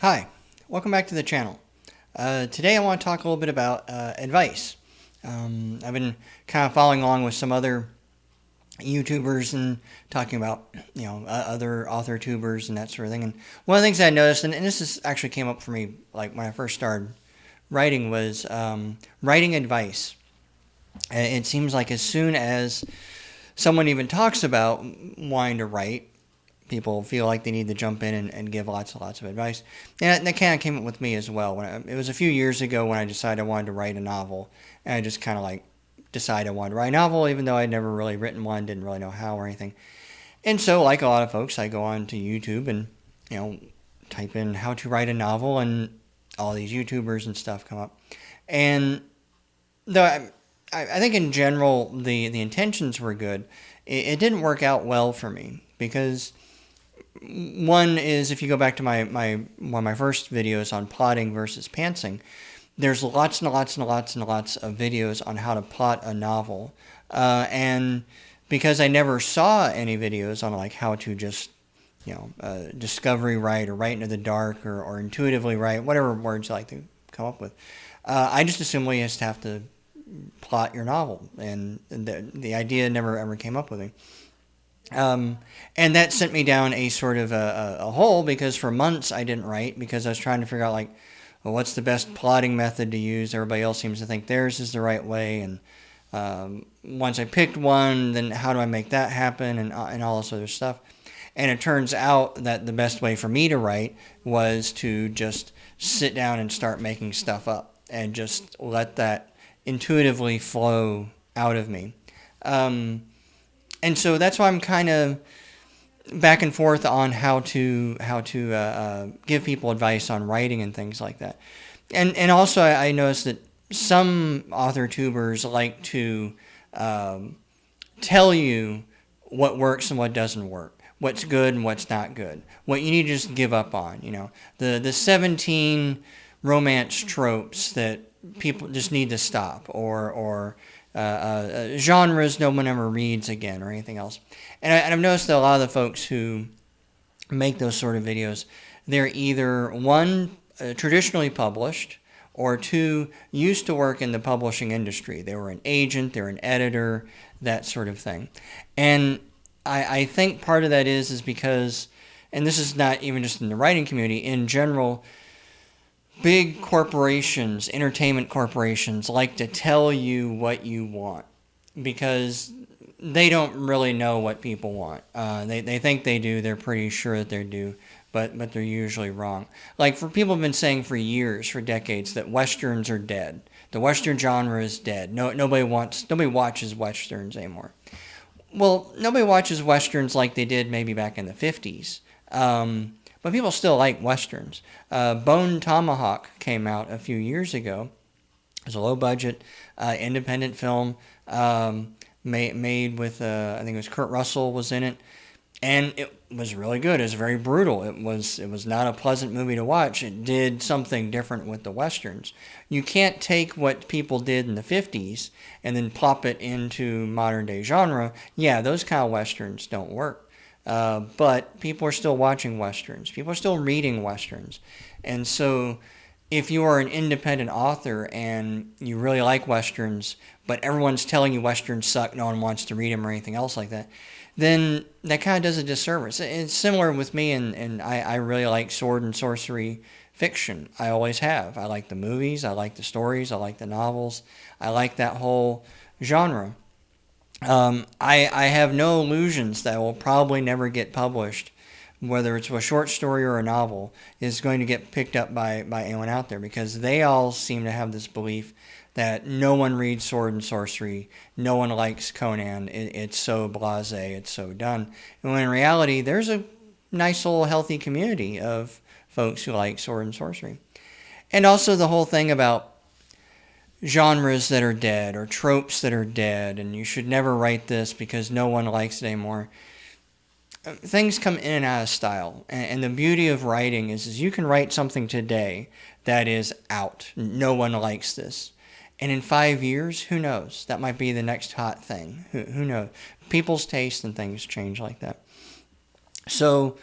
Hi, welcome back to the channel. Today I want to talk a little bit about advice. I've been kind of following along with some other YouTubers and talking about other author tubers and that sort of thing. And one of the things I noticed, and this is actually came up for me like when I first started writing, was writing advice. It seems like as soon as someone even talks about wanting to write, people feel like they need to jump in and give lots and lots of advice. And that kind of came up with me as well. It was a few years ago when I decided I wanted to write a novel, and I just kind of like decided I wanted to write a novel, even though I'd never really written one, didn't really know how or anything. And so, like a lot of folks, I go on to YouTube and type in how to write a novel, and all these YouTubers and stuff come up. And though I think in general the intentions were good, it didn't work out well for me because one is, if you go back to one of my first videos on plotting versus pantsing, there's lots and lots and lots and lots of videos on how to plot a novel, and because I never saw any videos on like how to just discovery write or write into the dark or intuitively write, whatever words you like to come up with, I just assumed we just have to plot your novel, and the idea never ever came up with me. And that sent me down a sort of a hole because for months I didn't write because I was trying to figure out like, well, what's the best plotting method to use? Everybody else seems to think theirs is the right way, and once I picked one, then how do I make that happen, and all this other stuff. And it turns out that the best way for me to write was to just sit down and start making stuff up and just let that intuitively flow out of me. And so that's why I'm kind of back and forth on how to give people advice on writing and things like that. And also I noticed that some author tubers like to tell you what works and what doesn't work, what's good and what's not good, what you need to just give up on. The 17 romance tropes that people just need to stop, or genres no one ever reads again, or anything else. And I've noticed that a lot of the folks who make those sort of videos, they're either one, traditionally published, or two, used to work in the publishing industry. They were an agent, they were an editor, that sort of thing. And I think part of that is because, and this is not even just in the writing community, in general, big corporations, entertainment corporations, like to tell you what you want because they don't really know what people want. They think they do. They're pretty sure that they do, but they're usually wrong. Like, for people have been saying for years, for decades, that westerns are dead. The western genre is dead. Nobody watches westerns anymore. Well, nobody watches westerns like they did maybe back in the 50s. But people still like westerns. Bone Tomahawk came out a few years ago. It was a low-budget, independent film made with, I think it was Kurt Russell was in it, and it was really good. It was very brutal. It was not a pleasant movie to watch. It did something different with the westerns. You can't take what people did in the 50s and then plop it into modern-day genre. Yeah, those kind of westerns don't work. But people are still watching westerns. People are still reading westerns. And so if you are an independent author and you really like westerns, but everyone's telling you westerns suck, no one wants to read them or anything else like that, then that kind of does a disservice. It's similar with me, and I really like sword and sorcery fiction. I always have. I like the movies. I like the stories. I like the novels. I like that whole genre. I have no illusions that will probably never get published, whether it's a short story or a novel, is going to get picked up by anyone out there because they all seem to have this belief that no one reads sword and sorcery, no one likes Conan, it's so blasé, it's so done. And when in reality, there's a nice little healthy community of folks who like sword and sorcery. And also the whole thing about genres that are dead or tropes that are dead and you should never write this because no one likes it anymore. Things come in and out of style, and the beauty of writing is you can write something today that is out. No one likes this. And in 5 years, who knows? That might be the next hot thing. Who knows? People's taste and things change like that. So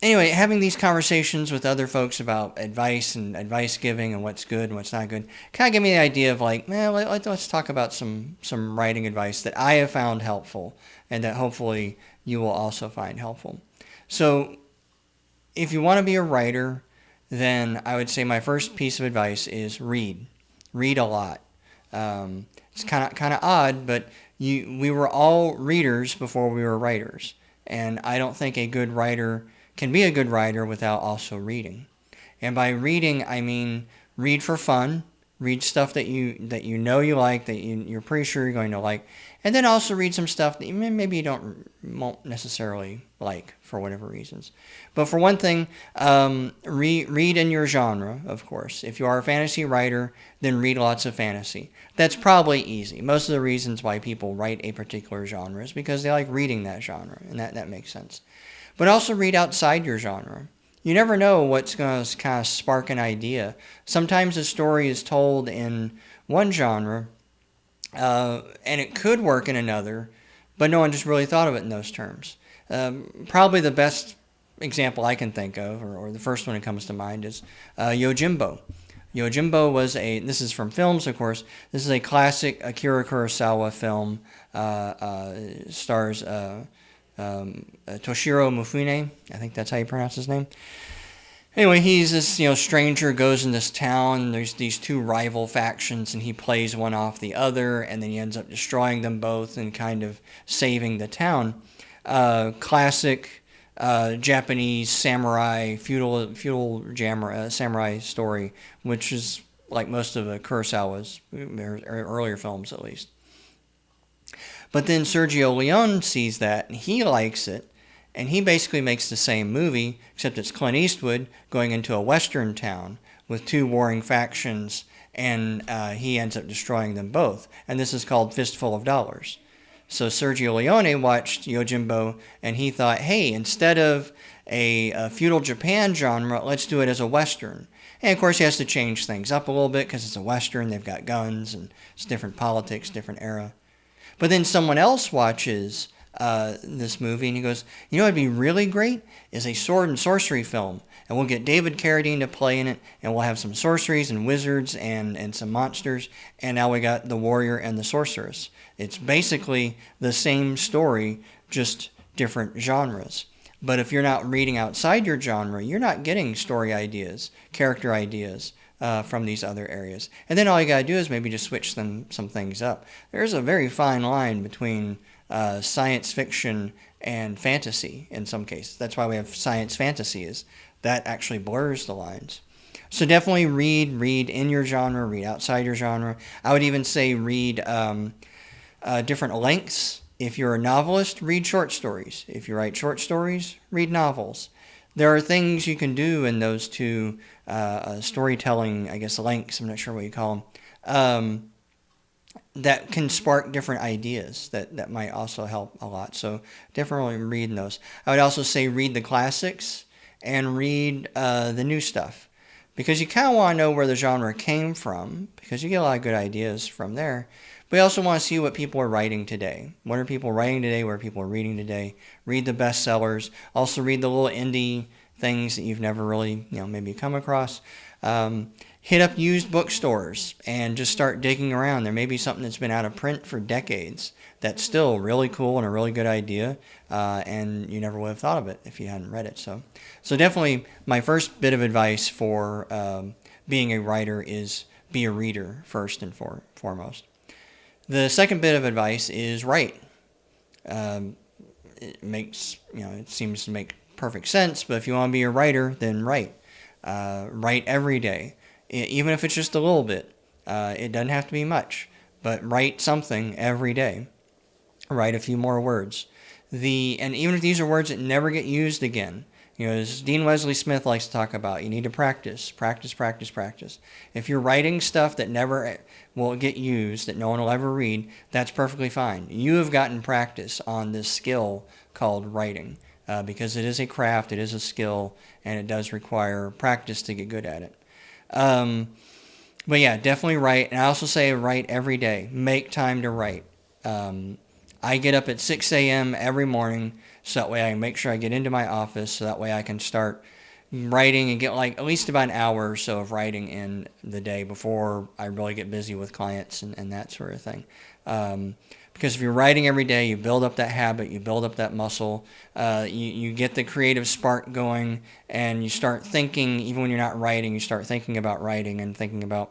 anyway, having these conversations with other folks about advice and advice giving and what's good and what's not good kind of give me the idea of like, man, let's talk about some writing advice that I have found helpful and that hopefully you will also find helpful. So, if you want to be a writer, then I would say my first piece of advice is read. Read a lot. It's kind of odd, but we were all readers before we were writers, and I don't think a good writer can be a good writer without also reading. And by reading, I mean read for fun, read stuff that you know you like, that you're pretty sure you're going to like, and then also read some stuff that maybe you won't necessarily like for whatever reasons. But for one thing, read in your genre, of course. If you are a fantasy writer, then read lots of fantasy. That's probably easy. Most of the reasons why people write a particular genre is because they like reading that genre, and that makes sense. But also read outside your genre. You never know what's going to kind of spark an idea. Sometimes a story is told in one genre, and it could work in another, but no one just really thought of it in those terms. Probably the best example I can think of, or the first one that comes to mind, is Yojimbo. Yojimbo this is from films, of course. This is a classic Akira Kurosawa film, stars Toshiro Mifune. I think that's how you pronounce his name. Anyway, he's this stranger, goes in this town. There's these two rival factions, and he plays one off the other, and then he ends up destroying them both and kind of saving the town. Classic Japanese samurai feudal samurai story, which is like most of Kurosawa's earlier films, at least. But then Sergio Leone sees that, and he likes it, and he basically makes the same movie, except it's Clint Eastwood going into a western town with two warring factions, and he ends up destroying them both. And this is called Fistful of Dollars. So Sergio Leone watched Yojimbo, and he thought, hey, instead of a feudal Japan genre, let's do it as a western. And of course, he has to change things up a little bit because it's a western. They've got guns, and it's different politics, different era. But then someone else watches this movie, and he goes, what'd be really great is a sword and sorcery film, and we'll get David Carradine to play in it, and we'll have some sorceries and wizards and some monsters, and now we got the warrior and the sorceress. It's basically the same story, just different genres. But if you're not reading outside your genre, you're not getting story ideas, character ideas from these other areas. And then all you gotta do is maybe just switch some things up. There's a very fine line between science fiction and fantasy in some cases. That's why we have science fantasy, is that actually blurs the lines. So definitely read in your genre, read outside your genre. I would even say read different lengths. If you're a novelist, read short stories. If you write short stories, read novels. There are things you can do in those two storytelling, I guess, lengths, I'm not sure what you call them, that can spark different ideas that might also help a lot. So definitely read those. I would also say read the classics and read the new stuff, because you kind of want to know where the genre came from, because you get a lot of good ideas from there. But you also want to see what people are writing today. What are people writing today? What are people reading today? Read the bestsellers. Also read the little indie things that you've never really, maybe come across. Hit up used bookstores and just start digging around. There may be something that's been out of print for decades that's still really cool and a really good idea, and you never would have thought of it if you hadn't read it. So definitely my first bit of advice for being a writer is be a reader first and foremost. The second bit of advice is write. It seems to make perfect sense, but if you want to be a writer, then write. Write every day, even if it's just a little bit. It doesn't have to be much, but write something every day. Write a few more words. And even if these are words that never get used again, as Dean Wesley Smith likes to talk about, you need to practice. If you're writing stuff that never will get used, that no one will ever read, that's perfectly fine. You have gotten practice on this skill called writing, because it is a craft, it is a skill, and it does require practice to get good at it. But yeah, definitely write. And I also say write every day. Make time to write. I get up at 6 a.m. every morning, so that way I can make sure I get into my office, so that way I can start writing and get like at least about an hour or so of writing in the day before I really get busy with clients and that sort of thing. Because if you're writing every day, you build up that habit, you build up that muscle, you get the creative spark going, and you start thinking, even when you're not writing, you start thinking about writing and thinking about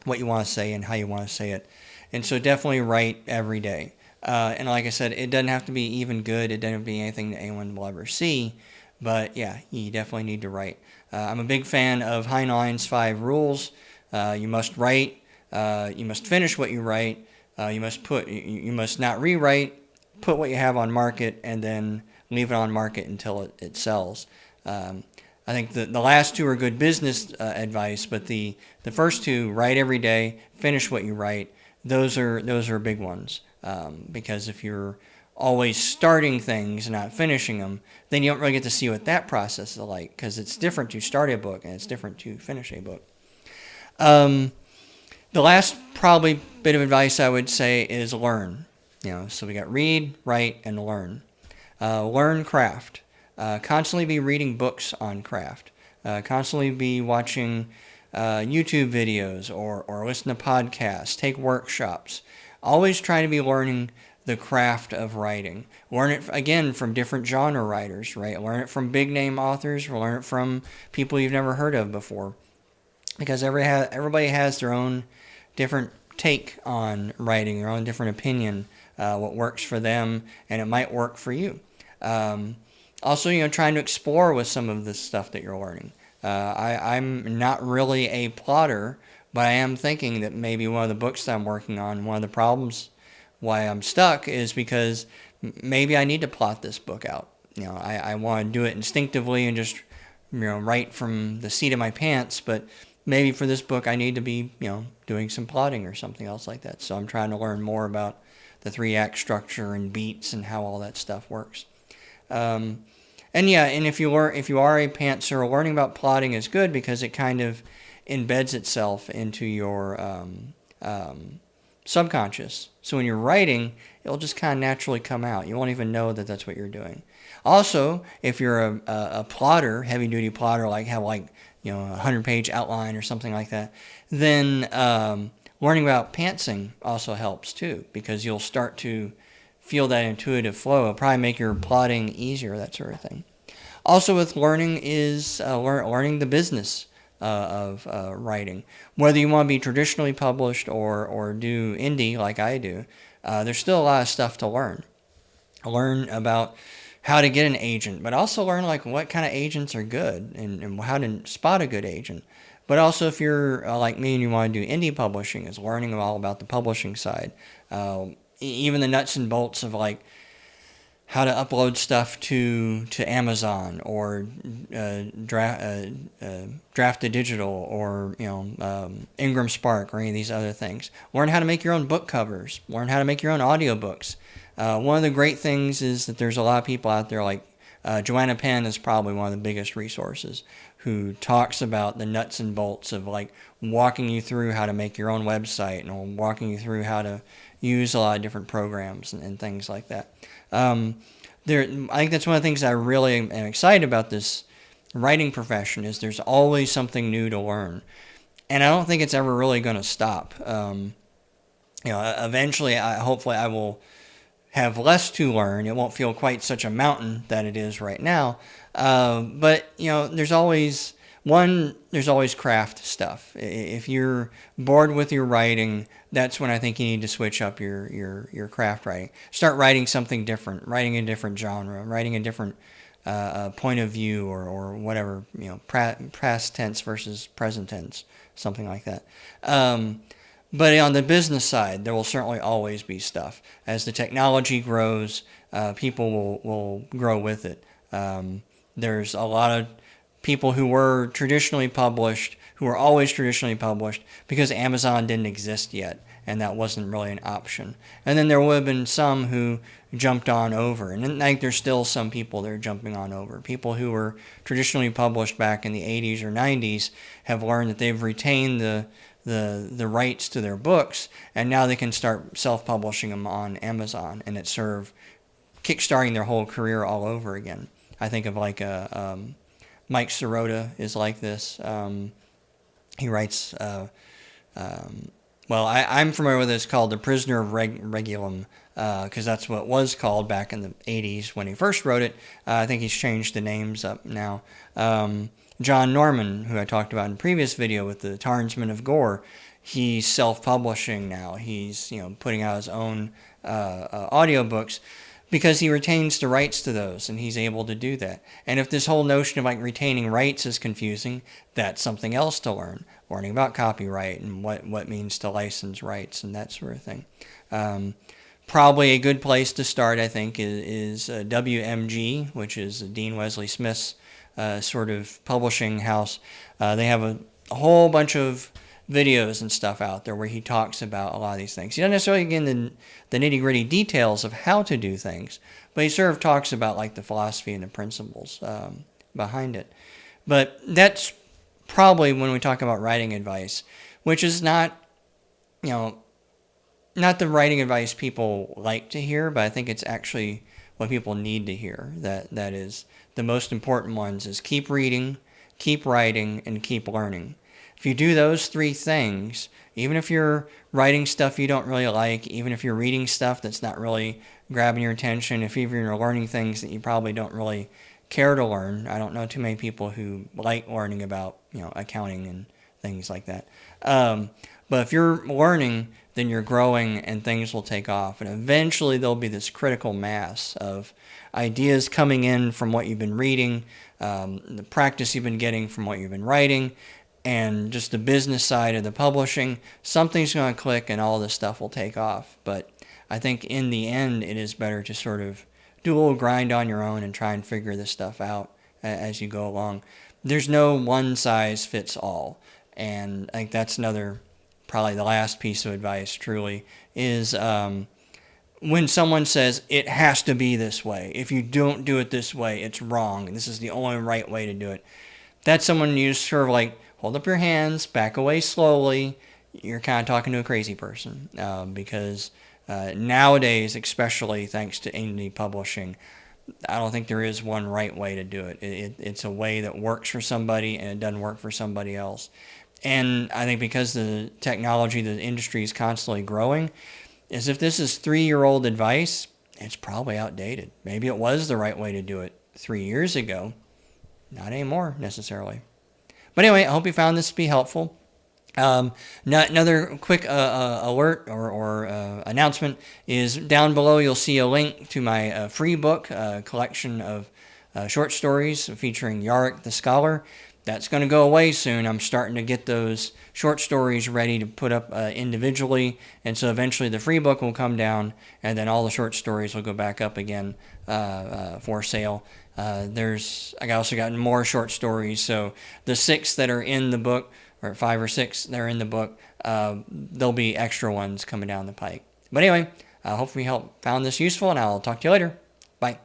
what you want to say and how you want to say it. And so definitely write every day. And like I said, it doesn't have to be even good. It doesn't have to be anything that anyone will ever see. But yeah, you definitely need to write. I'm a big fan of Heinlein's 5 rules. You must write. You must finish what you write. You must not rewrite. Put what you have on market, and then leave it on market until it sells. I think the last two are good business advice, but the first two, write every day, finish what you write, those are big ones. Because if you're always starting things and not finishing them, then you don't really get to see what that process is like, because it's different to start a book and it's different to finish a book. The last probably bit of advice I would say is learn. So we got read, write, and learn. Learn craft. Constantly be reading books on craft. Constantly be watching YouTube videos or listen to podcasts. Take workshops. Always try to be learning the craft of writing. Learn it, again, from different genre writers, right? Learn it from big name authors. Learn it from people you've never heard of before. Because everybody has their own different take on writing, their own different opinion, what works for them, and it might work for you. Also, trying to explore with some of this stuff that you're learning. I'm not really a plotter, but I am thinking that maybe one of the books that I'm working on, one of the problems why I'm stuck is because maybe I need to plot this book out. I want to do it instinctively and just, write from the seat of my pants, but maybe for this book I need to be, doing some plotting or something else like that. So I'm trying to learn more about the 3-act structure and beats and how all that stuff works. And if you are a pantser, learning about plotting is good because it kind of embeds itself into your subconscious. So when you're writing, it'll just kind of naturally come out. You won't even know that that's what you're doing. Also, if you're a plotter, heavy-duty plotter, have a 100-page outline or something like that, then learning about pantsing also helps too, because you'll start to feel that intuitive flow. It'll probably make your plotting easier, that sort of thing. Also with learning is learning the business of writing. Whether you want to be traditionally published or do indie like I do, there's still a lot of stuff to learn. Learn about how to get an agent, but also learn what kind of agents are good and how to spot a good agent. But also if you're like me and you want to do indie publishing, is learning all about the publishing side. Even the nuts and bolts of how to upload stuff to Amazon or Draft2Digital or Ingram Spark or any of these other things. Learn how to make your own book covers. Learn how to make your own audiobooks. One of the great things is that there's a lot of people out there like Joanna Penn is probably one of the biggest resources, who talks about the nuts and bolts of walking you through how to make your own website and walking you through how to use a lot of different programs and things like that. I think that's one of the things I really am excited about this writing profession is there's always something new to learn. And I don't think it's ever really going to stop. Eventually, hopefully I will have less to learn. It won't feel quite such a mountain that it is right now. But there's always craft stuff. If you're bored with your writing, that's when I think you need to switch up your craft writing. Start writing something different, writing a different genre, writing a different point of view or whatever, past tense versus present tense, something like that. But on the business side, there will certainly always be stuff. As the technology grows, people will grow with it. There's a lot of people who were traditionally published, who were always traditionally published, because Amazon didn't exist yet, and that wasn't really an option. And then there would have been some who jumped on over, and I think there's still some people that are jumping on over. People who were traditionally published back in the 80s or 90s have learned that they've retained the the rights to their books, and now they can start self-publishing them on Amazon, and it's sort of kickstarting their whole career all over again. I think of like Mike Sirota is like this. He writes. Well, I'm familiar with this called The Prisoner of Regulum, because that's what it was called back in the 80s when he first wrote it. I think he's changed the names up now. John Norman, who I talked about in a previous video with the Tarnsmen of Gore, he's self-publishing now. He's putting out his own audiobooks because he retains the rights to those, and he's able to do that. And if this whole notion of like retaining rights is confusing, that's something else to learn. Learning about copyright and what means to license rights and that sort of thing. Probably a good place to start, I think, is WMG, which is Dean Wesley Smith's sort of publishing house. They have a whole bunch of videos and stuff out there where he talks about a lot of these things. He doesn't necessarily get into the nitty-gritty details of how to do things, but he sort of talks about like the philosophy and the principles behind it. But that's probably when we talk about writing advice, which is not the writing advice people like to hear, but I think it's actually what people need to hear. That is the most important ones is keep reading, keep writing, and keep learning. If you do those three things, even if you're writing stuff you don't really like, even if you're reading stuff that's not really grabbing your attention, if even you're learning things that you probably don't really care to learn. I don't know too many people who like learning about accounting and things like that. But if you're learning, then you're growing and things will take off. And eventually there'll be this critical mass of ideas coming in from what you've been reading, the practice you've been getting from what you've been writing, and just the business side of the publishing. Something's going to click and all this stuff will take off. But I think in the end, it is better to sort of do a little grind on your own and try and figure this stuff out as you go along. There's no one size fits all. And I think that's probably the last piece of advice truly, is when someone says it has to be this way, if you don't do it this way, it's wrong, and this is the only right way to do it. That's someone you just sort of like hold up your hands, back away slowly. You're kind of talking to a crazy person because nowadays, especially thanks to indie publishing, I don't think there is one right way to do it. It's a way that works for somebody and it doesn't work for somebody else. And I think because the technology, the industry is constantly growing, is if this is 3-year-old advice, it's probably outdated. Maybe it was the right way to do it 3 years ago. Not anymore, necessarily. But anyway, I hope you found this to be helpful. Another quick alert or announcement is down below you'll see a link to my free book, collection of short stories featuring Yarick the Scholar. That's going to go away soon. I'm starting to get those short stories ready to put up individually, and so eventually the free book will come down, and then all the short stories will go back up again for sale. I also got more short stories, so the 6 that are in the book, or 5 or 6 that are in the book, there'll be extra ones coming down the pike. But anyway, hopefully you found this useful, and I'll talk to you later. Bye.